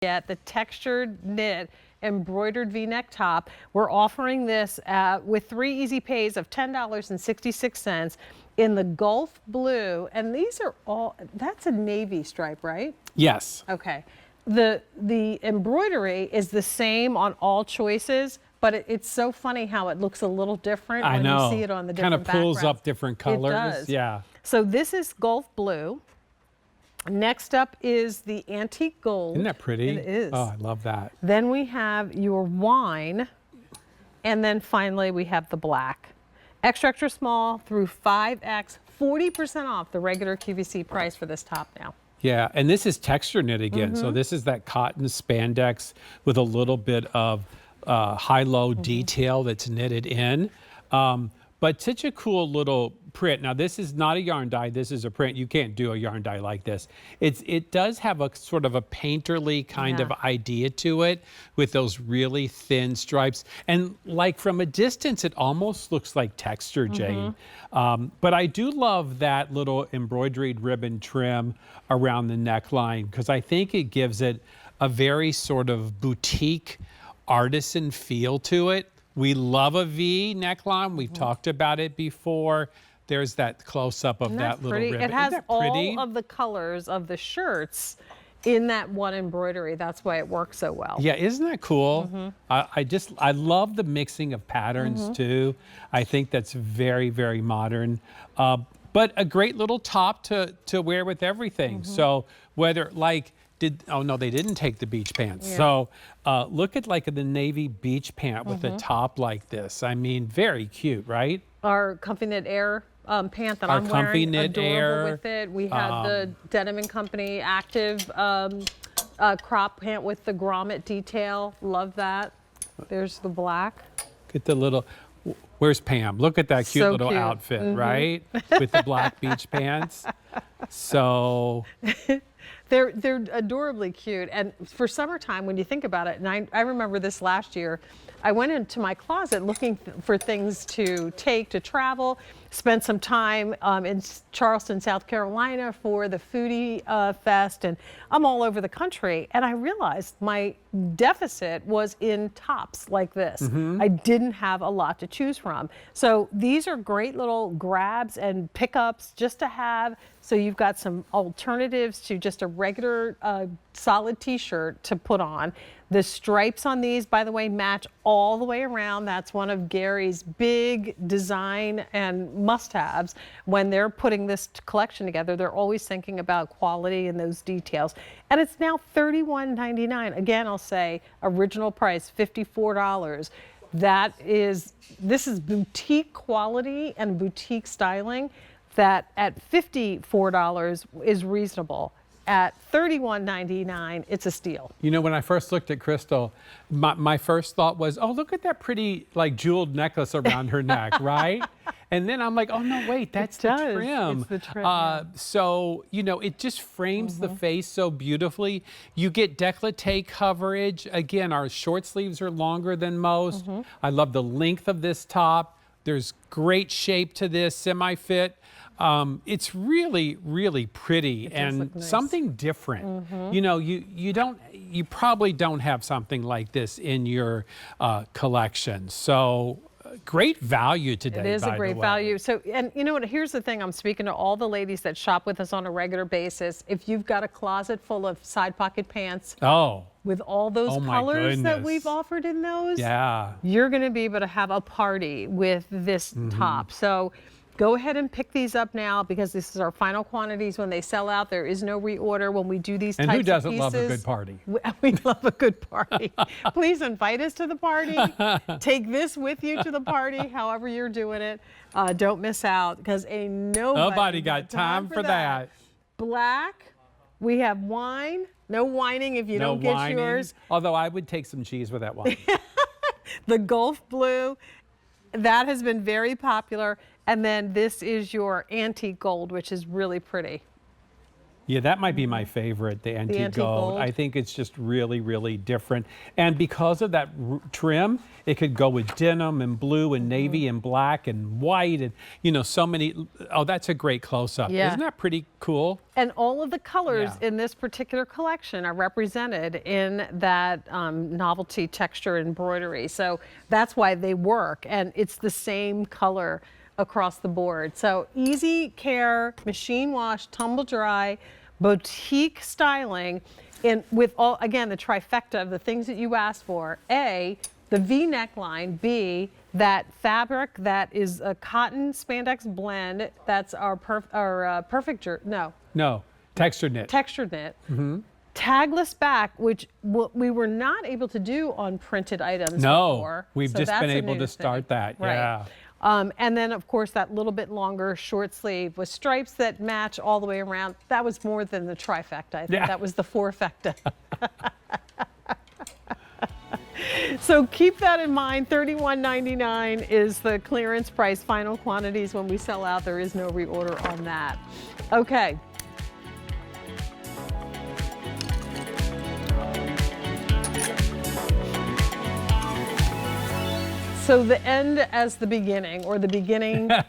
Get the textured knit embroidered V-neck top. We're offering this with 3 easy pays of $10.66 in the Gulf blue, and these are all, that's a navy stripe, right? Yes. Okay. The embroidery is the same on all choices, but it's so funny how it looks a little different when you see it on the different backgrounds. Kind of pulls backgrounds. up different colors. It does. Yeah. So this is Gulf blue. Next up is the antique gold. Isn't that pretty? It is. Oh, I love that. Then we have your wine. And then finally we have the black. Extra, extra small through 5X, 40% off the regular QVC price for this top now. Yeah, and this is texture knit again. So this is that cotton spandex with a little bit of high-low detail that's knitted in. But such a cool little print. Now, this is not a yarn dye. This is a print. You can't do a yarn dye like this. It does have a sort of a painterly kind of idea to it with those really thin stripes. And like from a distance, it almost looks like texture, Jane. But I do love that little embroidered ribbon trim around the neckline because I think it gives it a very sort of boutique artisan feel to it. We love a V neckline. We've talked about it before. There's that close-up of that little ribbon. It has all of the colors of the shirts in that one embroidery. That's why it works so well. Yeah, isn't that cool? I love the mixing of patterns too. I think that's very, very modern. But a great little top to wear with everything. So whether like, oh no, they didn't take the beach pants. Yeah. So look at like the navy beach pant with a top like this. I mean, very cute, right? Our Comfy Knit Air pant that I'm wearing, adorable with it. We have the Denim & Company active crop pant with the grommet detail. Love that. There's the black. Get the little, where's Pam? Look at that cute little outfit, right? With the black beach pants. So... They're adorably cute. And for summertime, when you think about it, and I remember this last year, I went into my closet looking for things to take to travel, spent some time in Charleston, South Carolina for the Foodie Fest, and I'm all over the country. And I realized my deficit was in tops like this. I didn't have a lot to choose from. So these are great little grabs and pickups just to have. So you've got some alternatives to just a regular solid t-shirt to put on. The stripes on these, by the way, match all the way around. That's one of Gary's big design and must-haves. When they're putting this collection together, they're always thinking about quality and those details. And it's now $31.99. Again, I'll say original price, $54. This is boutique quality and boutique styling that at $54 is reasonable. At $31.99, it's a steal. You know, when I first looked at Crystal, my first thought was, oh, look at that pretty, like, jeweled necklace around her neck, right? And then I'm like, oh, no, wait, that's the trim. It's the trim, So, you know, it just frames the face so beautifully. You get décolleté coverage. Again, our short sleeves are longer than most. I love the length of this top. There's great shape to this, semi-fit. It's really, really pretty and nice. Something different. You know, you probably don't have something like this in your collection. So great value today. It is a great value. So, and you know what, here's the thing, I'm speaking to all the ladies that shop with us on a regular basis. If you've got a closet full of side pocket pants, with all those colors that we've offered in those, you're going to be able to have a party with this top. So go ahead and pick these up now because this is our final quantities. When they sell out, there is no reorder when we do these types of pieces. And who doesn't love a good party? We love a good party. Please invite us to the party. Take this with you to the party, however you're doing it. Don't miss out because ain't nobody got time for that. Black, we have wine. No whining if you don't get yours. Although I would take some cheese with that wine. The Gulf blue, that has been very popular. And then this is your antique gold, which is really pretty. Yeah, that might be my favorite, the antique antique gold. gold. I think it's just really, really different. And because of that trim, it could go with denim and blue and navy and black and white and, you know, so many. Oh, that's a great close-up. Yeah. Isn't that pretty cool? And all of the colors Yeah. in this particular collection are represented in that novelty texture embroidery. So that's why they work. And it's the same color across the board. So easy care, machine wash, tumble dry, boutique styling, and with all, again, the trifecta of the things that you asked for. A, the V neckline. B, that fabric that is a cotton spandex blend. That's our perfect No, texture knit. textured knit. Tagless back, which we were not able to do on printed items No, before. we've So just that's been a able new to thing. start that. Right. Yeah. And then, of course, that little bit longer short sleeve with stripes that match all the way around. That was more than the trifecta. I think Yeah. that was the fourfecta. So keep that in mind. $31.99 is the clearance price. Final quantities when we sell out. There is no reorder on that. Okay. So the end as the beginning, or the beginning as